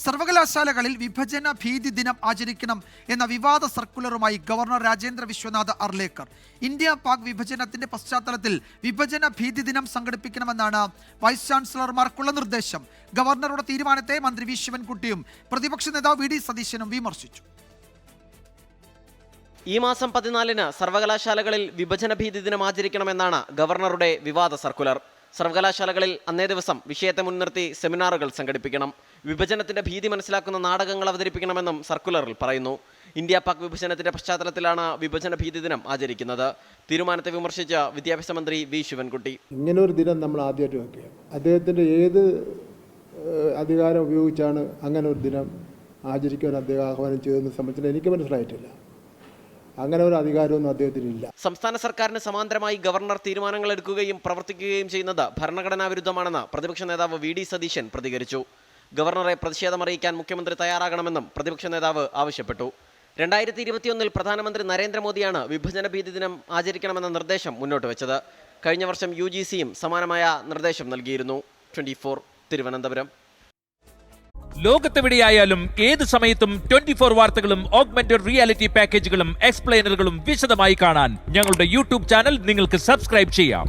സർവകലാശാലകളിൽ വിഭജന ഭീതി ദിനം ആചരിക്കണം എന്ന വിവാദ സർക്കുലറുമായി ഗവർണർ രാജേന്ദ്ര വിശ്വനാഥ് അർലേക്കർ. ഇന്ത്യ പാക് വിഭജനത്തിന്റെ പശ്ചാത്തലത്തിൽ വിഭജന ഭീതി ദിനം സംഘടിപ്പിക്കണമെന്നാണ് വൈസ് ചാൻസലർമാർക്കുള്ള നിർദ്ദേശം. ഗവർണറുടെ തീരുമാനത്തെ മന്ത്രി വി ശിവൻകുട്ടിയും പ്രതിപക്ഷ നേതാവ് വി ഡി സതീശനും വിമർശിച്ചു. ഈ മാസം 14-ന് സർവകലാശാലകളിൽ വിഭജന ഭീതി ദിനം ആചരിക്കണമെന്നാണ് ഗവർണറുടെ വിവാദ സർക്കുലർ. സർവകലാശാലകളിൽ അന്നേ ദിവസം വിഷയത്തെ മുൻനിർത്തി സെമിനാറുകൾ സംഘടിപ്പിക്കണം. വിഭജനത്തിന്റെ ഭീതി മനസ്സിലാക്കുന്ന നാടകങ്ങൾ അവതരിപ്പിക്കണമെന്നും സർക്കുലറിൽ പറയുന്നു. ഇന്ത്യ പാക് വിഭജനത്തിന്റെ പശ്ചാത്തലത്തിലാണ് വിഭജന ഭീതി ദിനം ആചരിക്കുന്നത്. തീരുമാനത്തെ വിമർശിച്ച വിദ്യാഭ്യാസ മന്ത്രി വി ശിവൻകുട്ടി. ഇങ്ങനെ ഒരു ദിനം നമ്മൾ ആദ്യമായിട്ട് വയ്ക്കുക. അദ്ദേഹത്തിൻ്റെ ഏത് അധികാരം ഉപയോഗിച്ചാണ് അങ്ങനെ ഒരു ദിനം ആചരിക്കാൻ അദ്ദേഹം ആഹ്വാനം ചെയ്തതെന്ന് സംബന്ധിച്ച് എനിക്ക് മനസ്സിലായിട്ടില്ല. അങ്ങനെ ഒരു അധികാരമൊന്നും അദ്ദേഹത്തിനില്ല. സംസ്ഥാന സർക്കാരിന് സമാന്തരമായി ഗവർണർ തീരുമാനങ്ങൾ എടുക്കുകയും പ്രവർത്തിക്കുകയും ചെയ്യുന്നത് ഭരണഘടനാ വിരുദ്ധമാണെന്ന് പ്രതിപക്ഷ നേതാവ് വി ഡി സതീശൻ പ്രതികരിച്ചു. ഗവർണറെ പ്രതിഷേധമറിയിക്കാൻ മുഖ്യമന്ത്രി തയ്യാറാകണമെന്നും പ്രതിപക്ഷ നേതാവ് ആവശ്യപ്പെട്ടു. 2021-ൽ പ്രധാനമന്ത്രി നരേന്ദ്രമോദിയാണ് വിഭജന ഭീതി ദിനം ആചരിക്കണമെന്ന നിർദ്ദേശം മുന്നോട്ട് വെച്ചത്. കഴിഞ്ഞ വർഷം UGCയും സമാനമായ നിർദ്ദേശം നൽകിയിരുന്നു. 24 തിരുവനന്തപുരം. ലോകത്തെവിടെയായാലും ഏത് സമയത്തും 24 വാർത്തകളും ഓഗ്മെന്റഡ് റിയാലിറ്റി പാക്കേജുകളും എക്സ്പ്ലെയിനറുകളും വിശദമായി കാണാൻ ഞങ്ങളുടെ YouTube ചാനൽ നിങ്ങൾക്ക് സബ്സ്ക്രൈബ് ചെയ്യാം.